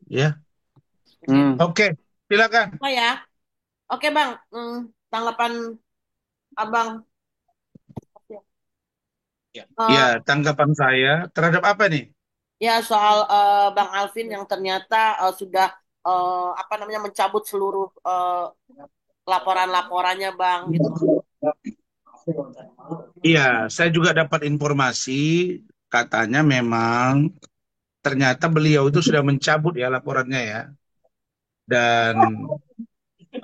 ya. Hmm. Oke, silakan. Oh ya, oke Bang. Tanggapan Abang. Ya, ya, Eh, tanggapan saya terhadap apa nih? ya soal Bang Alvin yang ternyata sudah apa namanya mencabut seluruh laporan-laporannya Bang gitu. Iya, saya juga dapat informasi katanya memang ternyata beliau itu sudah mencabut ya laporannya ya. Dan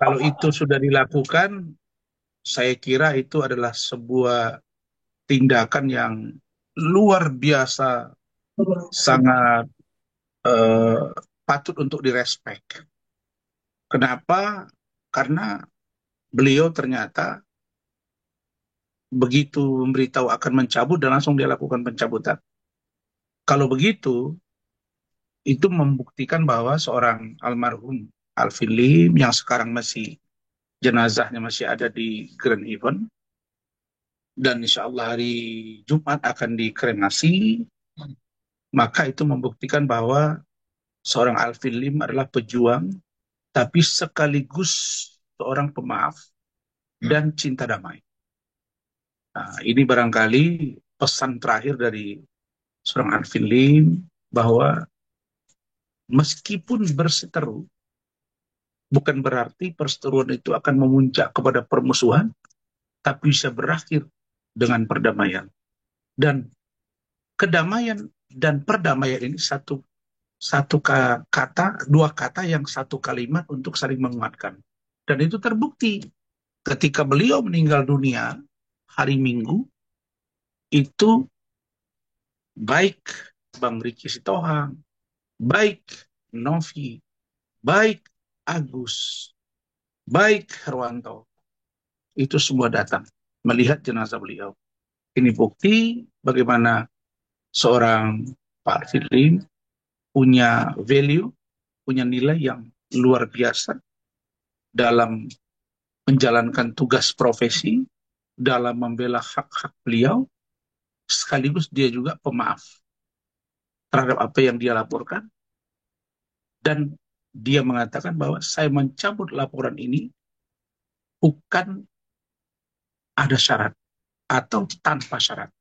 kalau itu sudah dilakukan, saya kira itu adalah sebuah tindakan yang luar biasa, sangat eh, patut untuk direspek. Kenapa? Karena beliau ternyata begitu memberitahu akan mencabut dan langsung dia lakukan pencabutan. Kalau begitu, itu membuktikan bahwa seorang almarhum Alvin Lim yang sekarang masih jenazahnya masih ada di Grand Event dan insya Allah hari Jumat akan dikremasi, maka itu membuktikan bahwa seorang Alvin Lim adalah pejuang, tapi sekaligus seorang pemaaf dan cinta damai. Nah, ini barangkali pesan terakhir dari seorang Alvin Lim bahwa meskipun berseteru, bukan berarti perseteruan itu akan memuncak kepada permusuhan, tapi bisa berakhir dengan perdamaian. Dan kedamaian dan perdamaian ini satu kata, dua kata yang satu kalimat untuk saling menguatkan. Dan itu terbukti ketika beliau meninggal dunia hari Minggu, itu baik Bang Riki Sitohang, baik Novi, baik Agus, baik Herwanto, itu semua datang melihat jenazah beliau. Ini bukti bagaimana seorang Pak Firly punya value, punya nilai yang luar biasa dalam menjalankan tugas profesi, dalam membela hak-hak beliau, sekaligus dia juga pemaaf terhadap apa yang dia laporkan, dan dia mengatakan bahwa saya mencabut laporan ini bukan ada syarat atau tanpa syarat.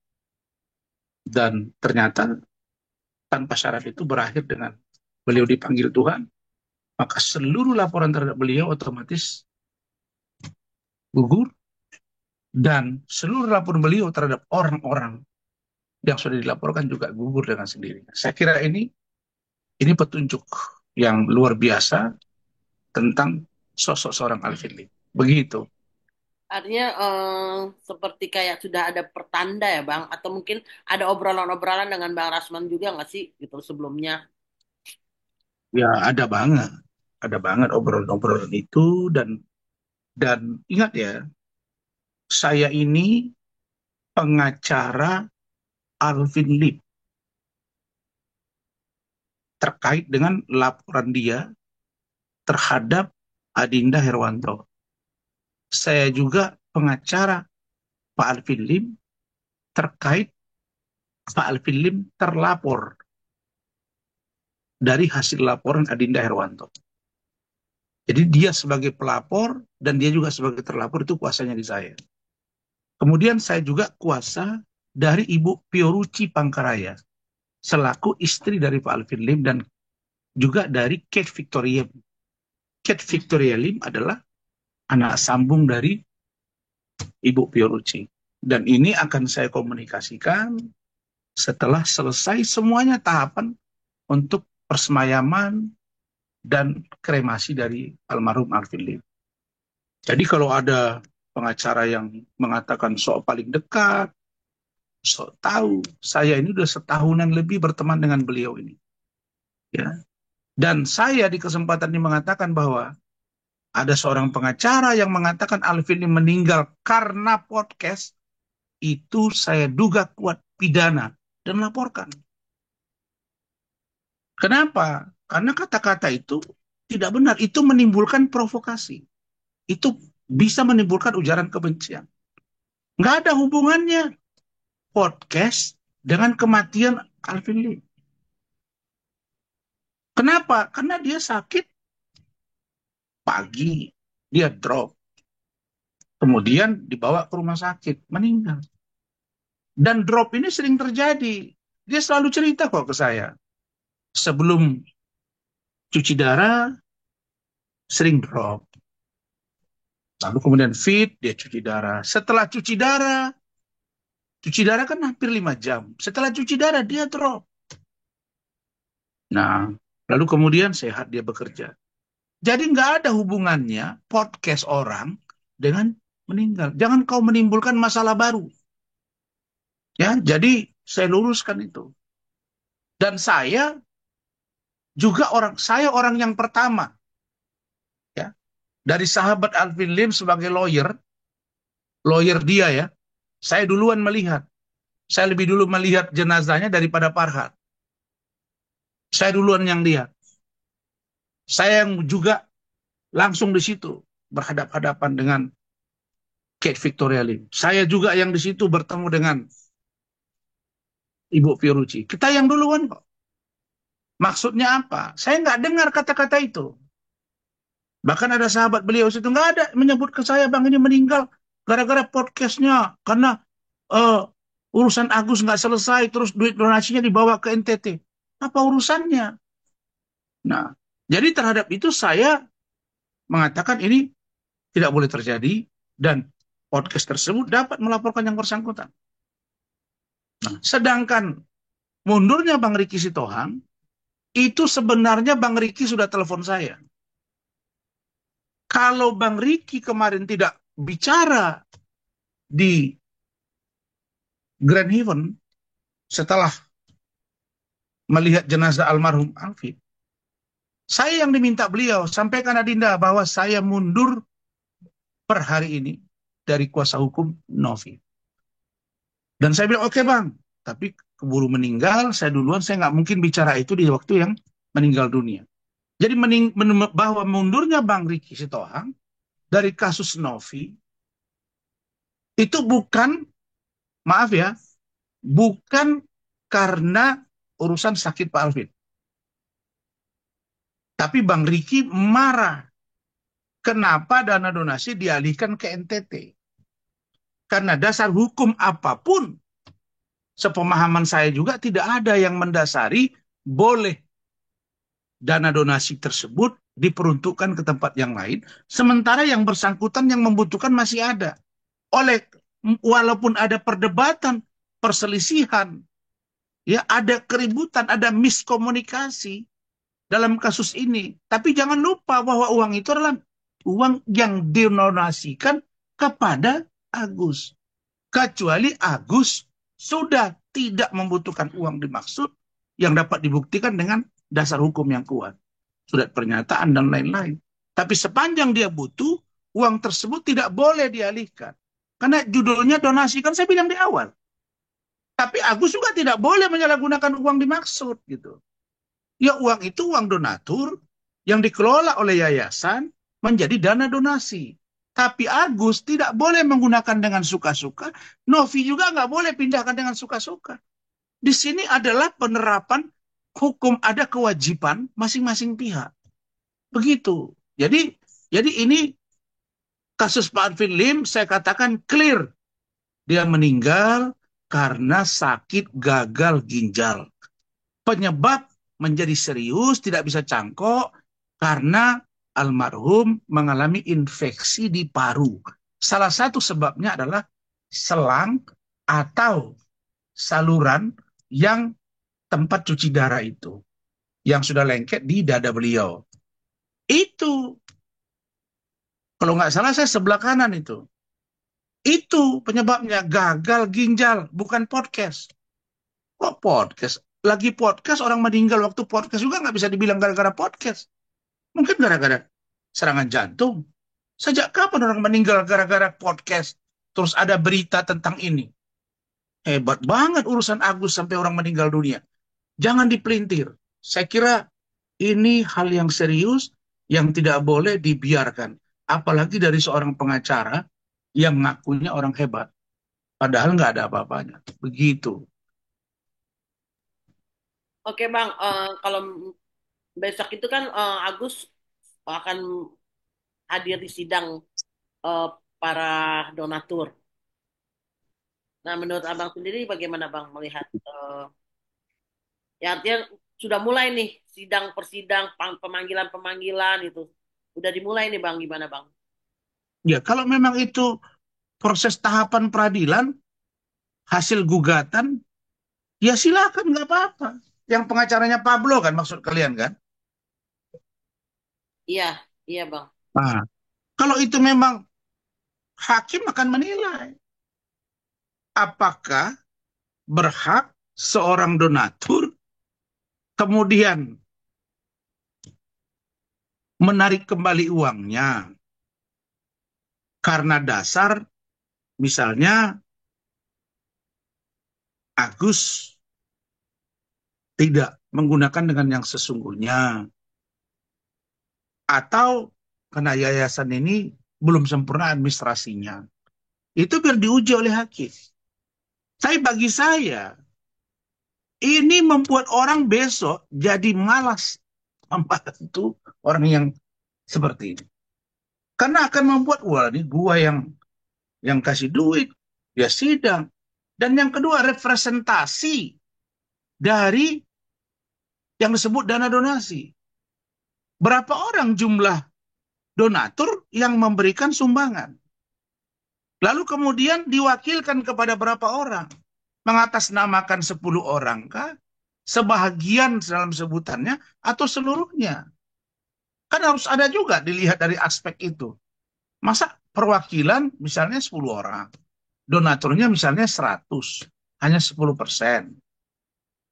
Dan ternyata tanpa syarat itu berakhir dengan beliau dipanggil Tuhan, maka seluruh laporan terhadap beliau otomatis gugur, dan seluruh laporan beliau terhadap orang-orang yang sudah dilaporkan juga gugur dengan sendirinya. Saya kira ini petunjuk yang luar biasa tentang sosok seorang Alvin Lee. Begitu. Artinya seperti kayak sudah ada pertanda ya Bang, atau mungkin ada obrolan-obrolan dengan Bang Rasman juga nggak sih gitu sebelumnya? Ya ada banget obrolan-obrolan itu, dan ingat ya, saya ini pengacara Alvin Lee terkait dengan laporan dia terhadap Adinda Herwanto. Saya juga pengacara Pak Alvin Lim terkait Pak Alvin Lim terlapor dari hasil laporan Adinda Herwanto. Jadi dia sebagai pelapor dan dia juga sebagai terlapor, itu kuasanya di saya. Kemudian saya juga kuasa dari Ibu Fioruci Pangkaraya selaku istri dari Pak Alvin Lim dan juga dari Kate Victoria. Kate Victoria Lim adalah anak sambung dari Ibu Fioruci. Dan ini akan saya komunikasikan setelah selesai semuanya tahapan untuk persemayaman dan kremasi dari almarhum Alvin Lim. Jadi kalau ada pengacara yang mengatakan sok paling dekat, sok tahu, saya ini udah setahunan lebih berteman dengan beliau ini. Ya. Dan saya di kesempatan ini mengatakan bahwa ada seorang pengacara yang mengatakan Alvin Lim meninggal karena podcast, itu saya duga kuat pidana dan laporkan. Kenapa? Karena kata-kata itu tidak benar, itu menimbulkan provokasi. Itu bisa menimbulkan ujaran kebencian. Nggak ada hubungannya podcast dengan kematian Alvin Lee. Kenapa? Karena dia sakit pagi, dia drop, kemudian dibawa ke rumah sakit, meninggal. Dan drop ini sering terjadi. Dia selalu cerita kok ke saya. Sebelum cuci darah, sering drop. Lalu kemudian fit, dia cuci darah. Setelah cuci darah kan hampir 5 jam. Setelah cuci darah, dia drop. Nah, lalu kemudian sehat dia bekerja. Jadi nggak ada hubungannya podcast orang dengan meninggal. Jangan kau menimbulkan masalah baru. Ya, jadi saya luruskan itu. Dan saya orang yang pertama ya dari sahabat Alvin Lim sebagai lawyer dia ya. Saya duluan melihat. Saya lebih dulu melihat jenazahnya daripada Farhat. Saya duluan yang lihat. Saya yang juga langsung di situ berhadap-hadapan dengan Kate Victoria Lim. Saya juga yang di situ bertemu dengan Ibu Fiorucci. Kita yang duluan kok. Maksudnya apa? Saya nggak dengar kata-kata itu. Bahkan ada sahabat beliau situ nggak ada menyebut ke saya, bang ini meninggal gara-gara podcastnya karena eh, urusan Agus nggak selesai terus duit donasinya dibawa ke NTT. Apa urusannya? Nah, jadi terhadap itu saya mengatakan ini tidak boleh terjadi dan podcast tersebut dapat melaporkan yang bersangkutan. Nah, sedangkan mundurnya Bang Riki Sitohang itu sebenarnya Bang Riki sudah telepon saya. Kalau Bang Riki kemarin tidak bicara di Grand Heaven setelah melihat jenazah almarhum Alfie, saya yang diminta beliau sampaikan Adinda bahwa saya mundur per hari ini dari kuasa hukum Novi. Dan saya bilang oke bang, tapi keburu meninggal, saya duluan, saya nggak mungkin bicara itu di waktu yang meninggal dunia. Jadi bahwa mundurnya Bang Riki Sitohang dari kasus Novi itu bukan, maaf ya, bukan karena urusan sakit Pak Alvin. Tapi Bang Riki marah. Kenapa dana donasi dialihkan ke NTT? Karena dasar hukum apapun, sepemahaman saya juga tidak ada yang mendasari boleh dana donasi tersebut diperuntukkan ke tempat yang lain, sementara yang bersangkutan yang membutuhkan masih ada. Walaupun ada perdebatan, perselisihan, ya ada keributan, ada miskomunikasi dalam kasus ini. Tapi jangan lupa bahwa uang itu adalah uang yang didonasikan kepada Agus. Kecuali Agus sudah tidak membutuhkan uang dimaksud yang dapat dibuktikan dengan dasar hukum yang kuat. Surat pernyataan dan lain-lain. Tapi sepanjang dia butuh, uang tersebut tidak boleh dialihkan. Karena judulnya donasi, kan saya bilang di awal. Tapi Agus juga tidak boleh menyalahgunakan uang dimaksud gitu. Ya uang itu uang donatur yang dikelola oleh yayasan menjadi dana donasi. Tapi Agus tidak boleh menggunakan dengan suka-suka. Novi juga nggak boleh pindahkan dengan suka-suka. Di sini adalah penerapan hukum, ada kewajiban masing-masing pihak. Begitu. Jadi ini kasus Pak Arvin Lim saya katakan clear. Dia meninggal karena sakit gagal ginjal. Penyebab menjadi serius, tidak bisa cangkok, karena almarhum mengalami infeksi di paru. Salah satu sebabnya adalah selang atau saluran yang tempat cuci darah itu, yang sudah lengket di dada beliau. Itu, kalau nggak salah saya sebelah kanan itu. Itu penyebabnya gagal ginjal, bukan podcast. Kok podcast? Lagi podcast orang meninggal waktu podcast juga nggak bisa dibilang gara-gara podcast. Mungkin gara-gara serangan jantung. Sejak kapan orang meninggal gara-gara podcast? Terus ada berita tentang ini. Hebat banget urusan Agus sampai orang meninggal dunia. Jangan dipelintir. Saya kira ini hal yang serius yang tidak boleh dibiarkan. Apalagi dari seorang pengacara yang ngakunya orang hebat. Padahal nggak ada apa-apanya. Begitu. Oke Bang, kalau besok itu kan Agus akan hadir di sidang eh, para donatur. Nah, menurut Abang sendiri bagaimana Bang melihat ya artinya sudah mulai nih sidang persidang pemanggilan-pemanggilan itu. Udah dimulai nih Bang, gimana Bang? Ya, kalau memang itu proses tahapan peradilan, hasil gugatan, ya silakan, nggak apa-apa. Yang pengacaranya Pablo kan maksud kalian kan? Iya, iya Bang. Nah, kalau itu memang hakim akan menilai apakah berhak seorang donatur kemudian menarik kembali uangnya karena dasar misalnya Agus tidak menggunakan dengan yang sesungguhnya atau karena yayasan ini belum sempurna administrasinya. Itu biar diuji oleh hakim. Tapi bagi saya, ini membuat orang besok jadi malas membantu orang yang seperti ini. Karena akan membuat, wah ini gua yang kasih duit, ya sidang. Dan yang kedua, representasi dari yang disebut dana donasi. Berapa orang jumlah donatur yang memberikan sumbangan? Lalu kemudian diwakilkan kepada berapa orang? Mengatasnamakan 10 orang kah? Sebahagian dalam sebutannya atau seluruhnya? Kan harus ada juga dilihat dari aspek itu. Masa perwakilan misalnya 10 orang, donaturnya misalnya 100, hanya 10%.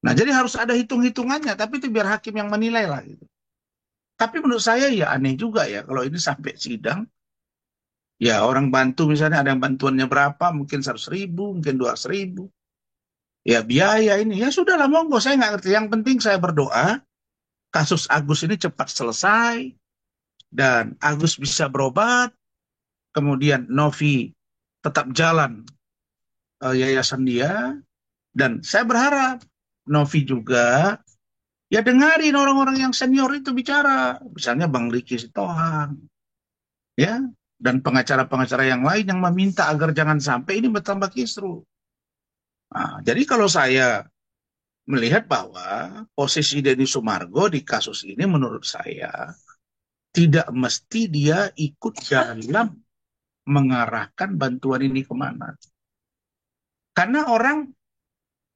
Nah, jadi harus ada hitung-hitungannya, tapi itu biar hakim yang menilai lah gitu. Tapi menurut saya ya aneh juga ya kalau ini sampai sidang, ya orang bantu misalnya ada yang bantuannya berapa, mungkin 100.000, mungkin 200.000. Ya biaya ini, ya sudahlah monggo, saya nggak ngerti. Yang penting saya berdoa, kasus Agus ini cepat selesai, dan Agus bisa berobat, kemudian Novi tetap jalan yayasan dia, dan saya berharap Novi juga ya dengarin orang-orang yang senior itu bicara, misalnya Bang Riki Sitohang, ya, dan pengacara-pengacara yang lain yang meminta agar jangan sampai ini bertambah kisru. Nah, jadi kalau saya melihat bahwa posisi Denny Sumargo di kasus ini menurut saya tidak mesti dia ikut dalam mengarahkan bantuan ini kemana. Karena orang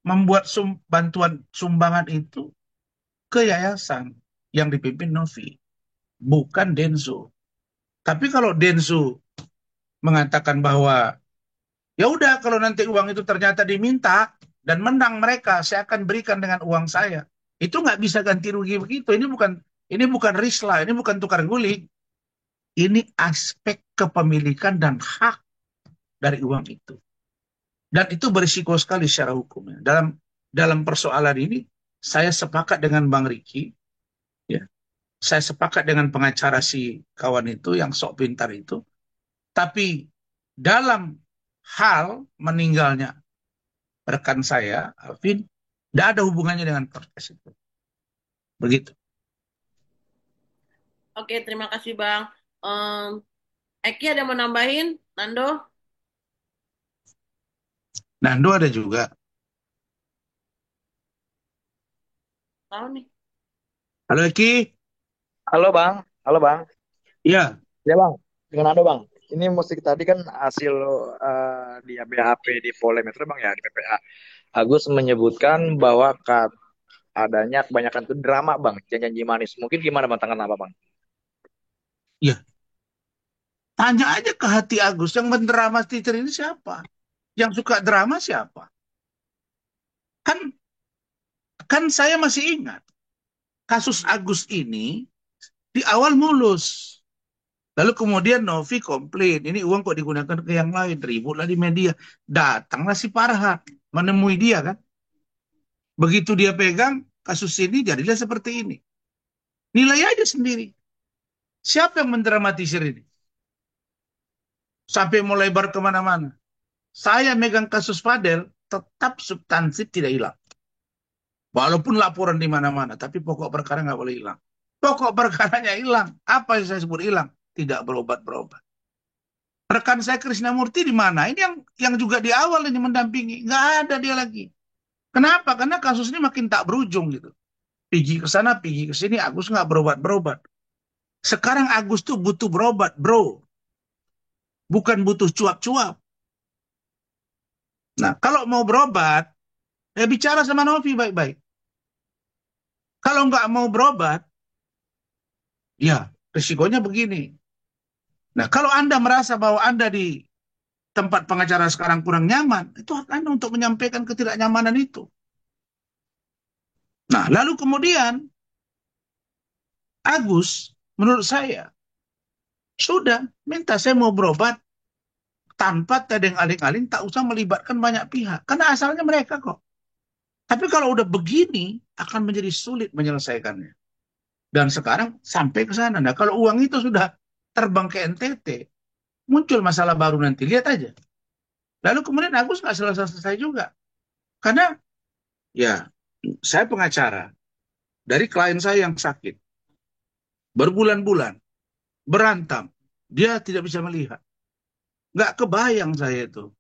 membuat bantuan sumbangan itu ke yayasan yang dipimpin Novi, bukan Densu. Tapi kalau Densu mengatakan bahwa ya udah kalau nanti uang itu ternyata diminta dan menang mereka, saya akan berikan dengan uang saya. Itu nggak bisa ganti rugi begitu. Ini bukan rislah, ini bukan tukar guling. Ini aspek kepemilikan dan hak dari uang itu. Dan itu berisiko sekali secara hukumnya. Dalam persoalan ini, saya sepakat dengan Bang Riki, ya. Saya sepakat dengan pengacara si kawan itu yang sok pintar itu. Tapi dalam hal meninggalnya rekan saya, Alvin, tidak ada hubungannya dengan proses itu. Begitu. Oke, terima kasih Bang. Em, Eki ada mau nambahin? Nando? Nando ada juga. Tahu nih. Halo Eki. Halo Bang, halo Bang. Ya, Ya Bang, dengan Ando Bang. Ini musik tadi kan hasil di BAP di Polda Metro Bang ya, di PPA. Agus menyebutkan bahwa adanya kebanyakan itu drama Bang, janji manis. Mungkin gimana Bang, tangan apa Bang? ya. Tanya aja ke hati Agus. Yang mendrama teacher ini siapa? Yang suka drama siapa? Kan, kan saya masih ingat. Kasus Agus ini di awal mulus. Lalu kemudian Novi komplain, ini uang kok digunakan ke yang lain, ributlah di media. Datanglah si Farhat menemui dia kan. Begitu dia pegang kasus ini jadilah seperti ini. Nilai aja sendiri. Siapa yang mendramatisir ini? Sampai mau lebar kemana-mana. Saya megang kasus Fadel, tetap substansi tidak hilang. Walaupun laporan di mana-mana, tapi pokok perkara nggak boleh hilang. Pokok perkaranya hilang. Apa yang saya sebut hilang? Tidak berobat-berobat. Rekan saya Krisnamurti di mana? Ini yang juga di awal ini mendampingi. Nggak ada dia lagi. Kenapa? Karena kasus ini makin tak berujung gitu. Pergi ke sana, pergi ke sini, Agus nggak berobat-berobat. Sekarang Agus tuh butuh berobat, bro. Bukan butuh cuap-cuap. Nah, kalau mau berobat, ya bicara sama Novi baik-baik. Kalau nggak mau berobat, ya risikonya begini. Nah, kalau Anda merasa bahwa Anda di tempat pengacara sekarang kurang nyaman, itu hak Anda untuk menyampaikan ketidaknyamanan itu. Nah, lalu kemudian Agus, menurut saya, sudah minta saya mau berobat tanpa tedeng aling-aling, tak usah melibatkan banyak pihak. Karena asalnya mereka kok. Tapi kalau udah begini, akan menjadi sulit menyelesaikannya. Dan sekarang sampai ke sana. Nah, kalau uang itu sudah terbang ke NTT, muncul masalah baru nanti. Lihat aja. Lalu kemudian Agus nggak selesai-selesai juga. Karena ya, saya pengacara dari klien saya yang sakit. Berbulan-bulan. Berantam. Dia tidak bisa melihat. Nggak kebayang saya itu.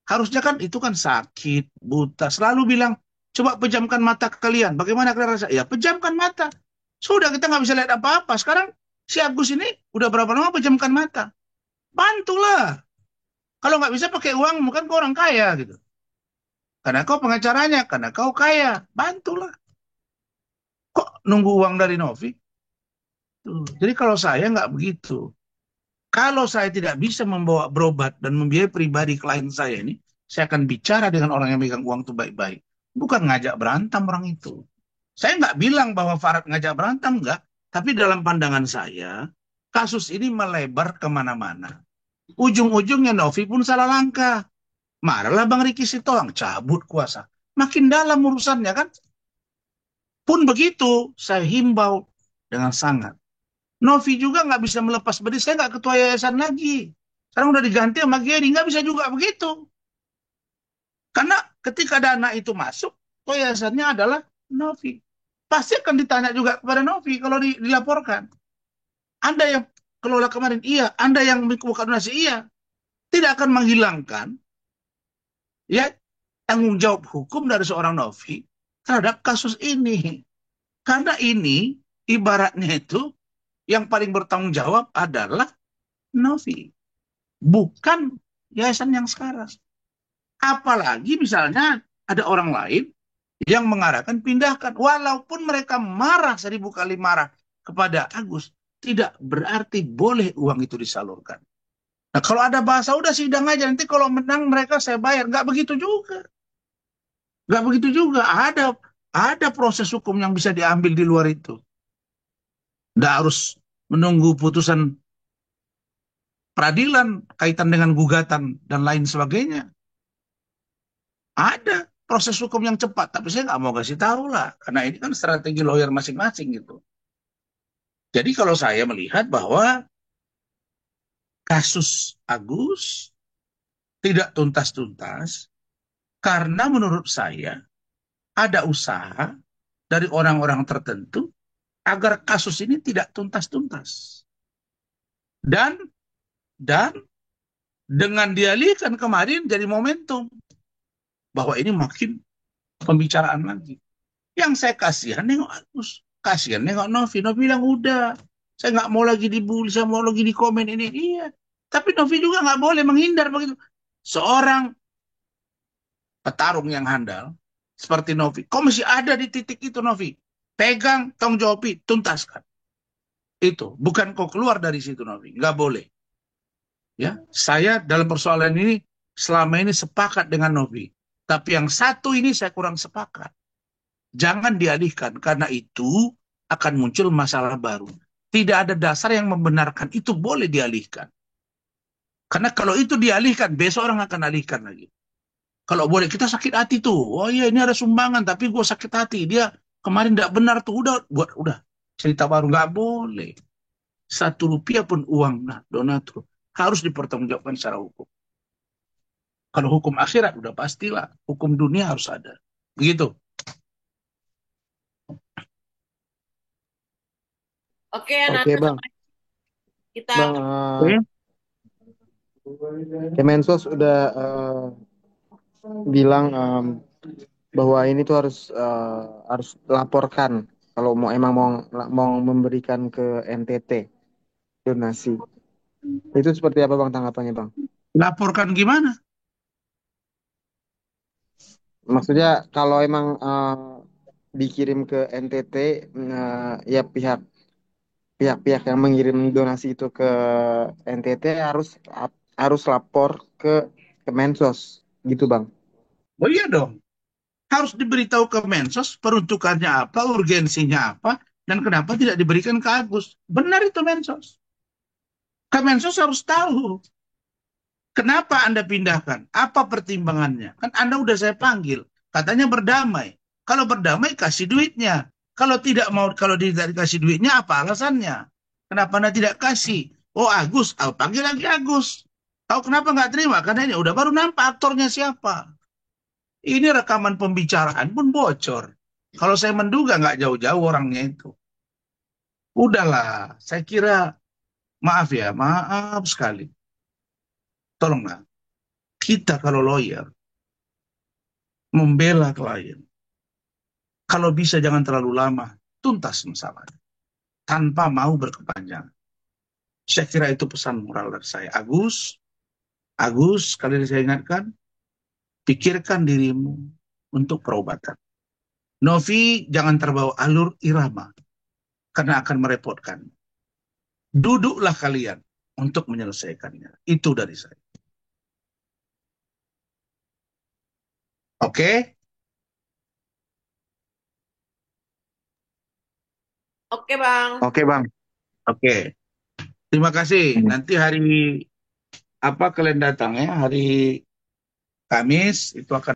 Harusnya kan itu kan sakit, buta. Selalu bilang, coba pejamkan mata kalian. Bagaimana kalian rasa? Ya pejamkan mata. Sudah kita nggak bisa lihat apa-apa. Sekarang si Agus ini udah berapa lama pejamkan mata. Bantulah. Kalau nggak bisa pakai uang, bukan kau orang kaya gitu. Karena kau pengacaranya, karena kau kaya. Bantulah. Kok nunggu uang dari Novi? Tuh. Jadi kalau saya nggak begitu. Kalau saya tidak bisa membawa berobat dan membiayai pribadi klien saya ini, saya akan bicara dengan orang yang megang uang itu baik-baik. Bukan ngajak berantem orang itu. Saya nggak bilang bahwa Farad ngajak berantem, nggak. Tapi dalam pandangan saya, kasus ini melebar kemana-mana. Ujung-ujungnya Novi pun salah langkah. Marahlah Bang Riki Sitohang, cabut kuasa. Makin dalam urusannya kan. Pun begitu, saya himbau dengan sangat. Novi juga nggak bisa melepas berdiri. Saya nggak ketua yayasan lagi. Sekarang udah diganti sama Gedi. Nggak bisa juga begitu. Karena ketika dana itu masuk, ketua yayasannya adalah Novi. Pasti akan ditanya juga kepada Novi kalau dilaporkan. Anda yang kelola kemarin, iya. Anda yang buka donasi, iya. Tidak akan menghilangkan ya tanggung jawab hukum dari seorang Novi terhadap kasus ini. Karena ini ibaratnya itu yang paling bertanggung jawab adalah Novi. Bukan yayasan yang sekarang. Apalagi misalnya ada orang lain yang mengarahkan pindahkan. Walaupun mereka marah 1000 kali marah kepada Agus, tidak berarti boleh uang itu disalurkan. Nah kalau ada bahasa udah sidang aja, nanti kalau menang mereka saya bayar. Nggak begitu juga. Nggak begitu juga. Ada proses hukum yang bisa diambil di luar itu. Nggak harus menunggu putusan peradilan kaitan dengan gugatan dan lain sebagainya. Ada proses hukum yang cepat, tapi saya nggak mau kasih tahu lah, karena ini kan strategi lawyer masing-masing gitu. Jadi kalau saya melihat bahwa kasus Agus tidak tuntas-tuntas, karena menurut saya ada usaha dari orang-orang tertentu agar kasus ini tidak tuntas-tuntas. Dan dan dengan dialihkan kemarin jadi momentum bahwa ini makin pembicaraan lagi. Yang saya kasihan nengok Agus, kasihan nengok Novi. Novi bilang udah, saya nggak mau lagi dibully, saya mau lagi di komen ini. Iya, tapi Novi juga nggak boleh menghindar begitu. Seorang petarung yang handal seperti Novi, kok masih ada di titik itu Novi? Pegang, tanggung jawab, tuntaskan. Itu bukan kok keluar dari situ Novi, nggak boleh. Ya, saya dalam persoalan ini selama ini sepakat dengan Novi. Tapi yang satu ini saya kurang sepakat. Jangan dialihkan, karena itu akan muncul masalah baru. Tidak ada dasar yang membenarkan itu boleh dialihkan. Karena kalau itu dialihkan, besok orang akan alihkan lagi. Kalau boleh, kita sakit hati tuh. Oh iya, ini ada sumbangan, tapi gue sakit hati. Dia kemarin tidak benar tuh. Udah. Cerita baru, nggak boleh. 1 rupiah pun uang, nah, donatur. Harus dipertanggungjawabkan secara hukum. Kalau hukum akhirat, udah pastilah. Hukum dunia harus ada. Begitu. Oke, Oke nanti Bang, kita Bang, Oke. Kemensos udah bilang bahwa ini tuh harus laporkan kalau mau emang mau memberikan ke NTT donasi. Itu seperti apa Bang tanggapannya Bang? Laporkan gimana? Maksudnya kalau emang dikirim ke NTT, ya pihak-pihak yang mengirim donasi itu ke NTT harus lapor ke Kemensos gitu Bang. Oh iya dong. Harus diberitahu ke Mensos peruntukannya apa, urgensinya apa, dan kenapa tidak diberikan ke Agus. Benar itu Mensos. Ke Mensos harus tahu kenapa Anda pindahkan, apa pertimbangannya. Kan Anda udah saya panggil, katanya berdamai. Kalau berdamai kasih duitnya. Kalau tidak mau, kalau tidak dikasih duitnya apa alasannya? Kenapa Anda tidak kasih? Oh Agus, aku panggil lagi Agus. Tahu kenapa nggak terima? Karena ini udah baru nampak aktornya siapa. Ini rekaman pembicaraan pun bocor. Kalau saya menduga nggak jauh-jauh orangnya itu. Udahlah, saya kira maaf ya, maaf sekali. Tolonglah, kita kalau lawyer membela klien, kalau bisa jangan terlalu lama, tuntas masalah tanpa mau berkepanjangan. Saya kira itu pesan moral dari saya. Agus, sekali lagi saya ingatkan, pikirkan dirimu untuk perobatan. Novi, jangan terbawa alur irama, karena akan merepotkan. Duduklah kalian untuk menyelesaikannya. Itu dari saya. Oke? Oke, Bang. Oke Bang. Oke. Terima kasih. Nanti hari apa kalian datang ya? Hari Kamis itu akan